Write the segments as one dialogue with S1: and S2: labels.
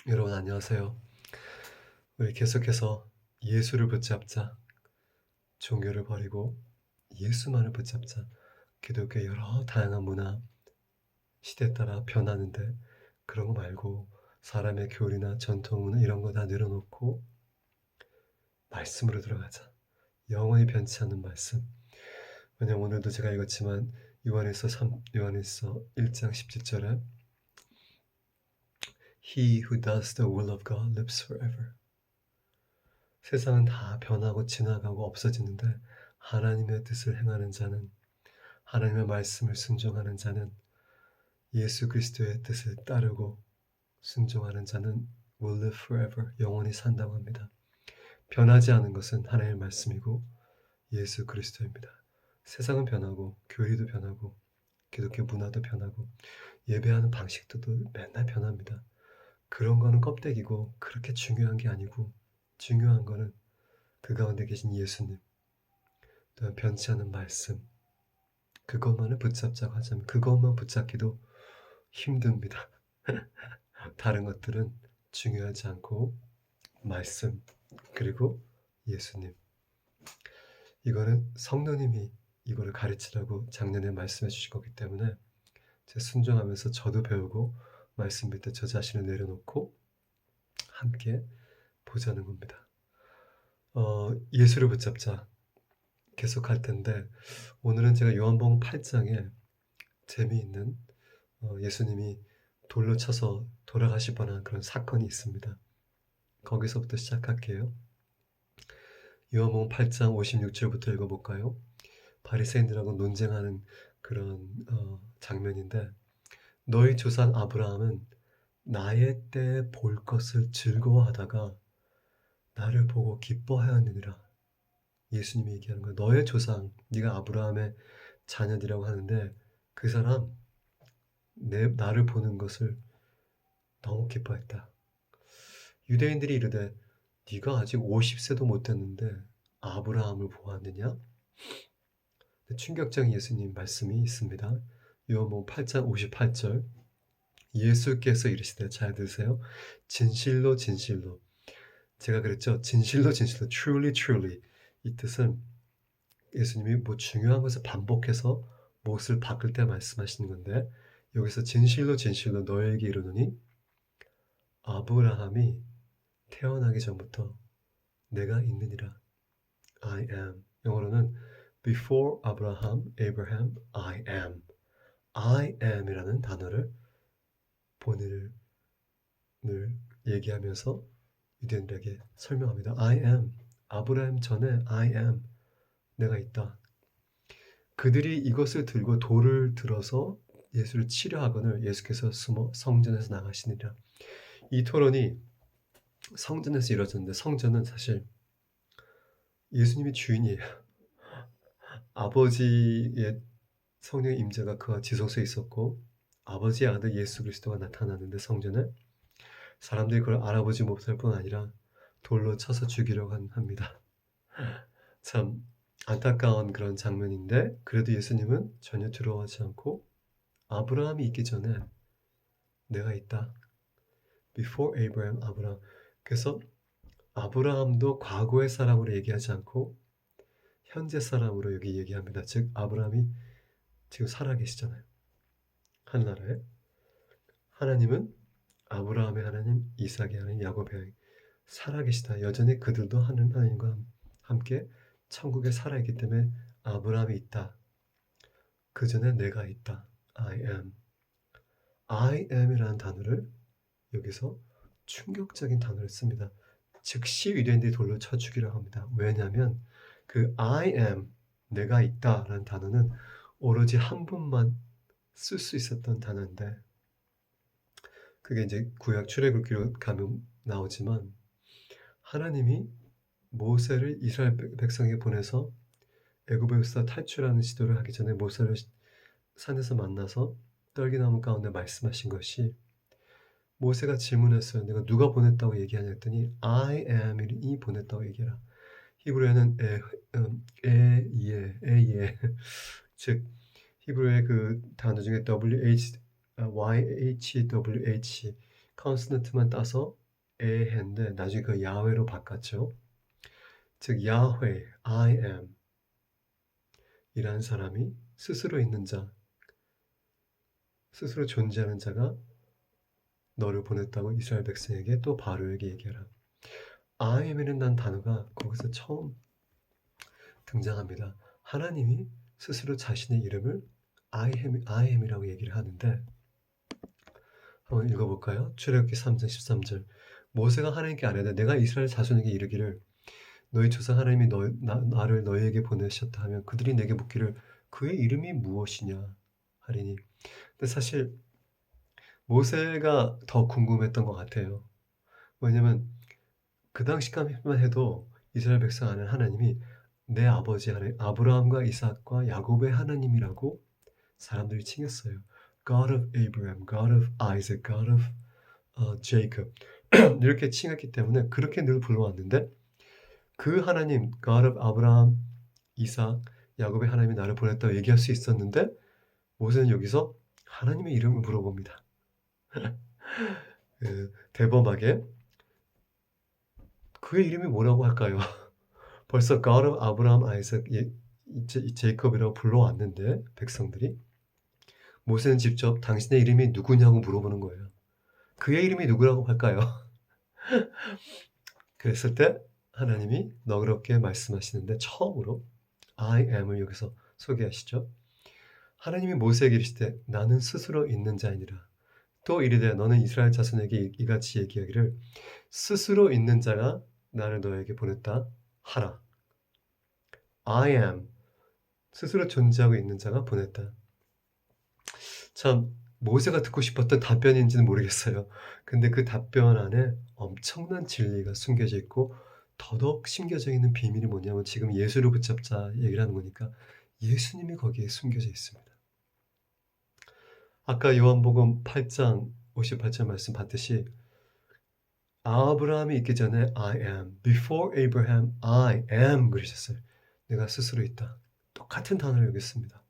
S1: 여러분 안녕하세요. 우리 계속해서 예수를 붙잡자, 종교를 버리고 예수만을 붙잡자. 기독교의 여러 다양한 문화, 시대에 따라 변하는데 그런 거 말고 사람의 교리나 전통 문화 이런 거 다 내려놓고 말씀으로 들어가자. 영원히 변치 않는 말씀. 왜냐면 오늘도 제가 읽었지만 요한일서 1장 17절에 He who does the will of God lives forever. 세상은 다 변하고 지나가고 없어지는데 하나님의 뜻을 행하는 자는, 하나님의 말씀을 순종하는 자는, 예수 그리스도의 뜻을 따르고 순종하는 자는 will live forever, 영원히 산다고 합니다. 변하지 않은 것은 하나님의 말씀이고 예수 그리스도입니다. 세상은 변하고 교리도 변하고 기독교 문화도 변하고 예배하는 방식도 맨날 변합니다. 그런 거는 껍데기고 그렇게 중요한 게 아니고, 중요한 거는 그 가운데 계신 예수님, 또한 변치 않은 말씀, 그것만을 붙잡자고 하자면 그것만 붙잡기도 힘듭니다. 다른 것들은 중요하지 않고 말씀, 그리고 예수님. 이거는 성령님이 이거를 가르치라고 작년에 말씀해 주신 거기 때문에 제가 순종하면서 저도 배우고 말씀 밑에 저 자신을 내려놓고 함께 보자는 겁니다. 예수를 붙잡자 계속할 텐데, 오늘은 제가 요한복음 8장에 재미있는 예수님이 돌로 쳐서 돌아가실 뻔한 그런 사건이 있습니다. 거기서부터 시작할게요. 요한복음 8장 56절부터 읽어볼까요? 바리새인들하고 논쟁하는 그런 장면인데, 너희 조상 아브라함은 나의 때에 볼 것을 즐거워하다가 나를 보고 기뻐하였느니라. 예수님이 얘기하는 거예요. 너의 조상, 네가 아브라함의 자녀들이라고 하는데 그 사람 나를 보는 것을 너무 기뻐했다. 유대인들이 이르되 네가 아직 50세도 못 됐는데 아브라함을 보았느냐? 충격적인 예수님 말씀이 있습니다. 요한복음 8장 58절, 예수께서 이르시되, 잘 들으세요. 진실로 진실로, 제가 그랬죠. 진실로 진실로, truly truly. 이 뜻은 예수님이 뭐 중요한 것을 반복해서 몫을 바꿀 때 말씀하시는 건데, 여기서 진실로 진실로 너에게 이르노니 아브라함이 태어나기 전부터 내가 있느니라. I am. 영어로는 before Abraham, I am. I am이라는 단어를 본인을 얘기하면서 유대인들에게 설명합니다. I am. 아브라함 전에 I am. 내가 있다. 그들이 이것을 들고 돌을 들어서 예수를 치려 하거늘 예수께서 숨어 성전에서 나가시니라. 이 토론이 성전에서 이루어졌는데, 성전은 사실 예수님이 주인이에요. 아버지의 성령의 임재가 그와 지성소에 있었고 아버지의 아들 예수 그리스도가 나타났는데, 성전에 사람들이 그걸 알아보지 못할 뿐 아니라 돌로 쳐서 죽이려고 합니다. 참 안타까운 그런 장면인데, 그래도 예수님은 전혀 두려워하지 않고 아브라함이 있기 전에 내가 있다. Before Abraham, 아브라함. 그래서 아브라함도 과거의 사람으로 얘기하지 않고 현재 사람으로 여기 얘기합니다. 즉 아브라함이 지금 살아계시잖아요. 하늘나라에. 하나님은 아브라함의 하나님, 이삭의 하나님, 야곱의 하나님, 살아계시다. 여전히 그들도 하나님과 함께 천국에 살아있기 때문에 아브라함이 있다. 그 전에 내가 있다. I am. I am이라는 단어를 여기서 충격적인 단어를 씁니다. 즉시 유대인들이 돌로 쳐 죽이려고 합니다. 왜냐하면 그 I am, 내가 있다라는 단어는 오로지 한 분만 쓸 수 있었던 단어인데, 그게 이제 구약 출애굽기로 가면 나오지만, 하나님이 모세를 이스라엘 백성에게 보내서 애굽에서 탈출하는 시도를 하기 전에 모세를 산에서 만나서 떨기나무 가운데 말씀하신 것이, 모세가 질문했어요. 내가 누가 보냈다고 얘기하냐 했더니 I am이 보냈다고 얘기해라. 히브리어는 에예 즉 히브리어의 그 단어 중에 YHWH, 컨소넌트만 따서 에헤인데 나중에 그 야훼로 바꿨죠. 즉 야훼, I am 이라는 사람이 스스로 있는 자, 스스로 존재하는 자가 너를 보냈다고 이스라엘 백성에게 또 바로에게 얘기하라. I am이라는 단어가 거기서 처음 등장합니다. 하나님이 스스로 자신의 이름을 I am이라고 얘기를 하는데 한번 읽어볼까요? 출애굽기 3장 13절 모세가 하나님께 아뢰되 내가 이스라엘 자손에게 이르기를 너희 조상 하나님이 나를 너희에게 보내셨다 하면 그들이 내게 묻기를 그의 이름이 무엇이냐 하리니. 근데 사실 모세가 더 궁금했던 것 같아요. 왜냐면 그 당시까지만 해도 이스라엘 백성 안에 하나님이 내 아버지 하나님 아브라함과 이삭과 야곱의 하나님이라고 사람들이 칭했어요. God of Abraham, God of Isaac, God of Jacob 이렇게 칭했기 때문에 그렇게 늘 불러왔는데 그 하나님 God of 아브라함, 이삭, 야곱의 하나님이 나를 보냈다고 얘기할 수 있었는데 모세는 여기서 하나님의 이름을 물어봅니다. 대범하게 그의 이름이 뭐라고 할까요? 벌써 God of 아브라함, 아이삭, 제이콥이라고 불러왔는데 백성들이 모세는 직접 당신의 이름이 누구냐고 물어보는 거예요. 그의 이름이 누구라고 할까요? 그랬을 때 하나님이 너그럽게 말씀하시는데 처음으로 I am을 여기서 소개하시죠. 하나님이 모세에게 이르시되 나는 스스로 있는 자이니라. 또 이르되 너는 이스라엘 자손에게 이같이 얘기하기를 스스로 있는 자가 나를 너에게 보냈다 하라. I am 스스로 존재하고 있는 자가 보냈다. 참 모세가 듣고 싶었던 답변인지는 모르겠어요. 근데 그 답변 안에 엄청난 진리가 숨겨져 있고 더더욱 심겨져 있는 비밀이 뭐냐면 지금 예수를 붙잡자 얘기를 하는 거니까 예수님이 거기에 숨겨져 있습니다. 아까 요한복음 8장 58절 말씀 봤듯이 아브라함이 있기 전에 I am, before Abraham I am 그러셨어요. 내가 스스로 있다. 똑같은 단어를 여기 씁니다.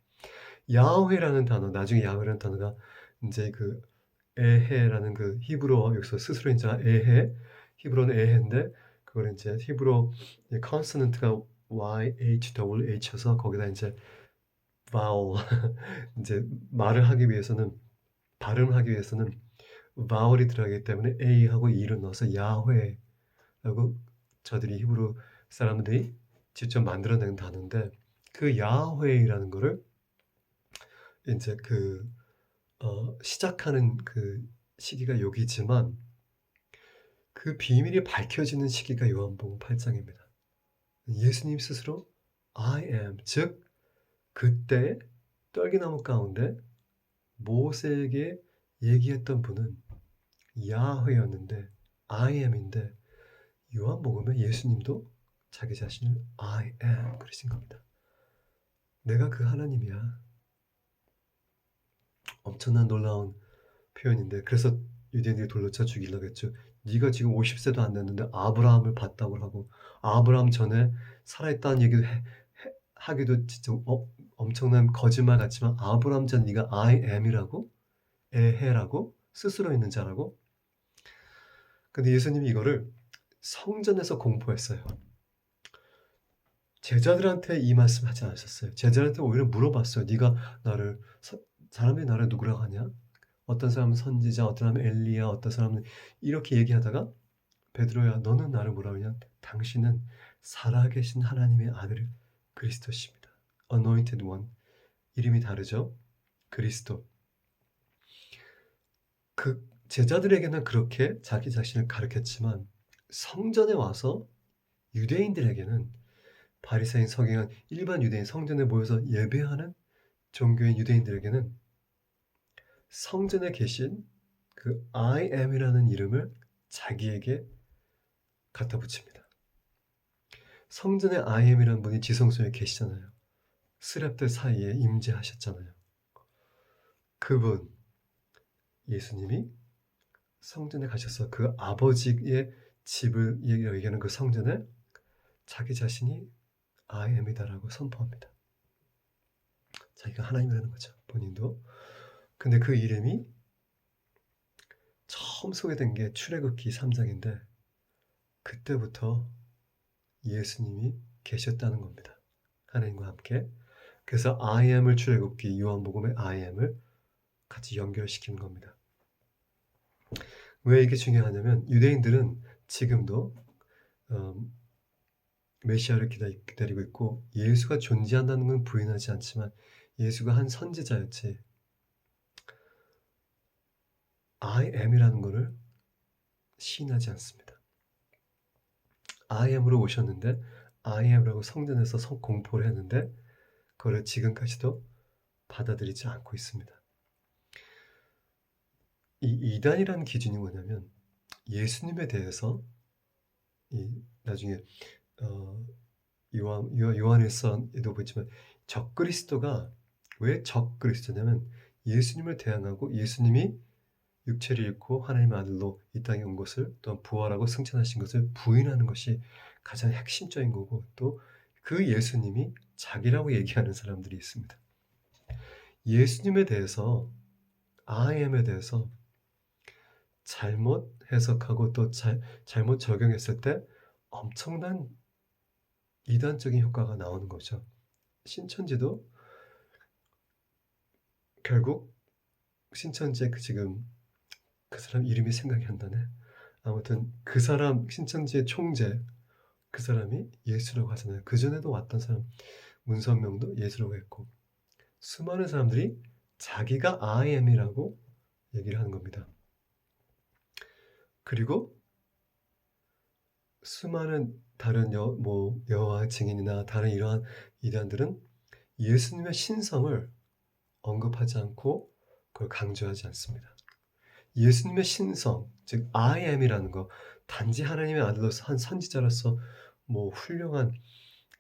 S1: 야훼라는 단어, 나중에 야훼라는 단어가 이제 그 에헤라는 그 히브리어 여기서 스스로 인자 에헤, 히브리어는 에헤인데 그걸 이제 히브리어 컨소넌트가 YHWH여서 거기다 이제 vowel 이제 말을 하기 위해서는 발음을 하기 위해서는 vowel이 들어가기 때문에 A하고 E를 넣어서 야훼라고 저들이 히브리 사람들이 직접 만들어낸 단어인데 그 야훼라는 거를 이제 시작하는 그 시기가 여기지만 그 비밀이 밝혀지는 시기가 요한복음 8장입니다. 예수님 스스로 I am, 즉 그때 떨기나무 가운데 모세에게 얘기했던 분은 야훼였는데 I am인데 요한복음에 예수님도 자기 자신을 I am 그러신 겁니다. 내가 그 하나님이야. 엄청난 놀라운 표현인데 그래서 유대인들이 돌로 쳐 죽이려고 했죠. 네가 지금 50세도 안 됐는데 아브라함을 봤다고 하고 아브라함 전에 살아있다는 얘기도 하기도 진짜 엄청난 거짓말 같지만 아브라함 전 네가 I am이라고 에헤라고 스스로 있는 자라고. 근데 예수님이 이거를 성전에서 공포했어요. 제자들한테 이 말씀 하지 않으셨어요. 제자들한테 오히려 물어봤어요. 네가 나를 사람들이 나를 누구라고 하냐? 어떤 사람은 선지자, 어떤 사람은 엘리야, 어떤 사람은 이렇게 얘기하다가 베드로야 너는 나를 뭐라고 하냐? 당신은 살아계신 하나님의 아들 그리스도십니다. Anointed one. 이름이 다르죠? 그리스도. 그 제자들에게는 그렇게 자기 자신을 가르쳤지만 성전에 와서 유대인들에게는 바리새인 서기관 일반 유대인 성전에 모여서 예배하는 종교인 유대인들에게는 성전에 계신 그 I am이라는 이름을 자기에게 갖다 붙입니다. 성전에 I am이라는 분이 지성소에 계시잖아요. 스랩들 사이에 임재하셨잖아요. 그분 예수님이 성전에 가셔서 그 아버지의 집을 얘기하는 그 성전에 자기 자신이 I am이다라고 선포합니다. 자기가 하나님이라는 거죠. 본인도. 근데 그 이름이 처음 소개된 게 출애굽기 3장인데 그때부터 예수님이 계셨다는 겁니다. 하나님과 함께. 그래서 I am을 출애굽기 요한복음의 I am을 같이 연결시키는 겁니다. 왜 이게 중요하냐면 유대인들은 지금도 메시아를 기다리고 있고 예수가 존재한다는 건 부인하지 않지만 예수가 한 선지자였지 I am이라는 것을 시인하지 않습니다. I am으로 오셨는데 I am이라고 성전에서 공포를 했는데 그걸 지금까지도 받아들이지 않고 있습니다. 이 이단이라는 기준이 뭐냐면 예수님에 대해서 나중에 요한일서에도 보지만 적그리스도가 왜 적그리스도냐면 예수님을 대항하고 예수님이 육체를 잃고 하나님의 아들로 이 땅에 온 것을 또한 부활하고 승천하신 것을 부인하는 것이 가장 핵심적인 거고 또 그 예수님이 자기라고 얘기하는 사람들이 있습니다. 예수님에 대해서 I am에 대해서 잘못 해석하고 또 잘못 적용했을 때 엄청난 이단적인 효과가 나오는 거죠. 신천지도 결국 신천지의 지금 그 사람 이름이 생각이 안 나네. 아무튼 그 사람 신천지의 총재 그 사람이 예수라고 하잖아요. 그전에도 왔던 사람 문선명도 예수라고 했고 수많은 사람들이 자기가 I am이라고 얘기를 하는 겁니다. 그리고 수많은 다른 여호와 증인이나 다른 이러한 이단들은 예수님의 신성을 언급하지 않고 그걸 강조하지 않습니다. 예수님의 신성, 즉 I am이라는 거 단지 하나님의 아들로서 한 선지자로서 훌륭한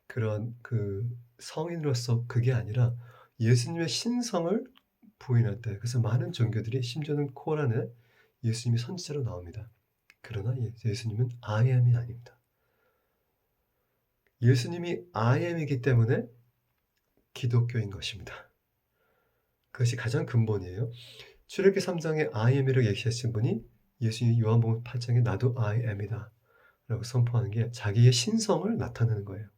S1: 그런 성인으로서 그게 아니라 예수님의 신성을 부인할 때 그래서 많은 종교들이 심지어는 코란에 예수님이 선지자로 나옵니다. 그러나 예수님은 I am이 아닙니다. 예수님이 I am이기 때문에 기독교인 것입니다. 그것이 가장 근본이에요. 출애굽기 3장에 I am이라고 얘기하신 분이 예수님이 요한복음 8장에 나도 I am이다 라고 선포하는 게 자기의 신성을 나타내는 거예요.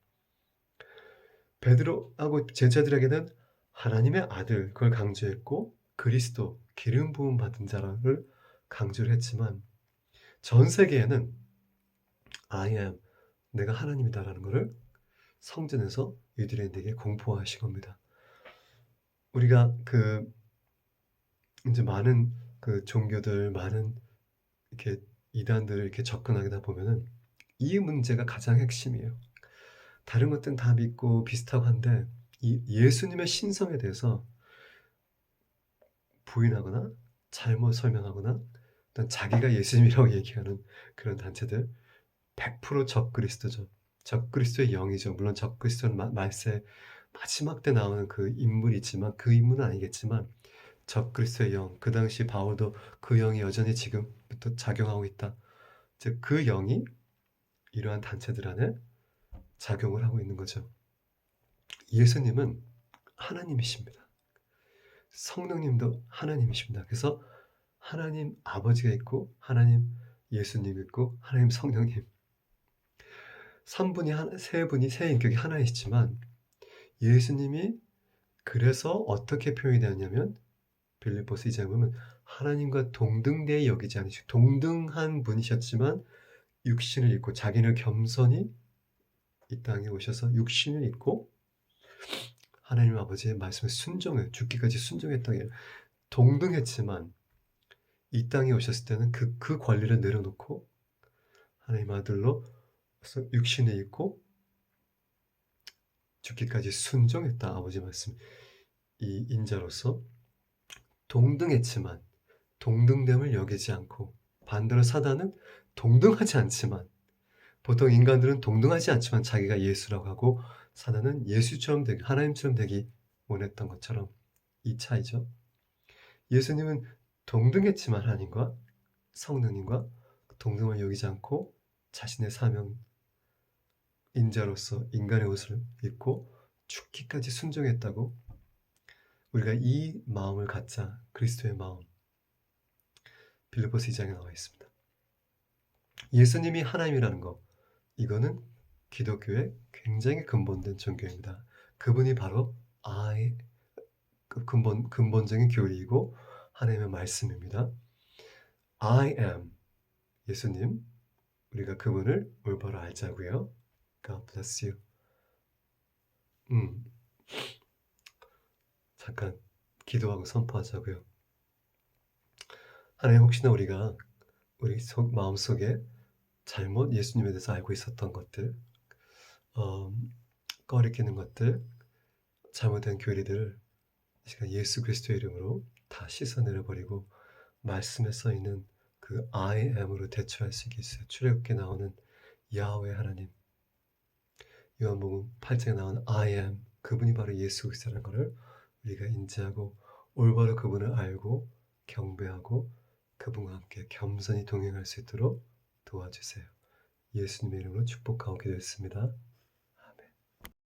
S1: 베드로하고 제자들에게는 하나님의 아들 그걸 강조했고 그리스도 기름 부음 받은 자를 강조를 했지만 전 세계에는 I am 내가 하나님이다라는 것을 성전에서 유대인들에게 공포하신 겁니다. 우리가 이제 많은 종교들 많은 이렇게 이단들을 이렇게 접근하다 보면은 이 문제가 가장 핵심이에요. 다른 것들은 다 믿고 비슷하고 한데 이 예수님의 신성에 대해서 부인하거나 잘못 설명하거나 어떤 자기가 예수님이라고 얘기하는 그런 단체들 100% 적그리스도죠. 적그리스도의 영이죠. 물론 적그리스도는 말세 마지막 때 나오는 그 인물이지만 그 인물은 아니겠지만 적그리스도의 영, 그 당시 바울도 그 영이 여전히 지금부터 작용하고 있다. 즉 그 영이 이러한 단체들 안에 작용을 하고 있는 거죠. 예수님은 하나님이십니다. 성령님도 하나님이십니다. 그래서 하나님 아버지가 있고 하나님 예수님 있고 하나님 성령님 세 인격이 하나이시지만 예수님이 그래서 어떻게 표현이 되었냐면 빌립보서 2장에 보면 하나님과 동등되이 여기지 않으시고 동등한 분이셨지만 육신을 입고 자기는 겸손히 이 땅에 오셔서 육신을 입고 하나님 아버지의 말씀에 순종해 죽기까지 순종했던 게 동등했지만 이 땅에 오셨을 때는 그 권리를 내려놓고 하나님 아들로 육신을 입고 죽기까지 순종했다. 아버지 말씀 이 인자로서 동등했지만 동등됨을 여기지 않고 반대로 사단은 동등하지 않지만 보통 인간들은 동등하지 않지만 자기가 예수라고 하고 사단은 예수처럼 되기 하나님처럼 되기 원했던 것처럼 이 차이죠. 예수님은 동등했지만 하나님과 성령님과 동등을 여기지 않고 자신의 사명 인자로서 인간의 옷을 입고 죽기까지 순종했다고 우리가 이 마음을 갖자 그리스도의 마음 빌립보서 2장에 나와 있습니다. 예수님이 하나님이라는 것, 이거는 기독교의 굉장히 근본된 종교입니다. 그분이 바로 I, 근본적인 교리이고 하나님의 말씀입니다. I am 예수님, 우리가 그분을 올바로 알자고요. God bless you. 잠깐 기도하고 선포하자고요. 하나님, 혹시나 우리가 우리 마음속에 잘못 예수님에 대해서 알고 있었던 것들, 꺼리끼는 것들, 잘못된 교리들을 이 시간 예수 그리스도의 이름으로 다 씻어내려버리고 말씀에 써있는 그 I am으로 대처할 수 있게 해주세요. 출애굽기에 나오는 야훼 하나님, 요한복음 8장에 나오는 I am, 그분이 바로 예수 그리스도라는 것을 우리가 인지하고 올바로 그분을 알고 경배하고 그분과 함께 겸손히 동행할 수 있도록 도와주세요. 예수님의 이름으로 축복하고 기도했습니다.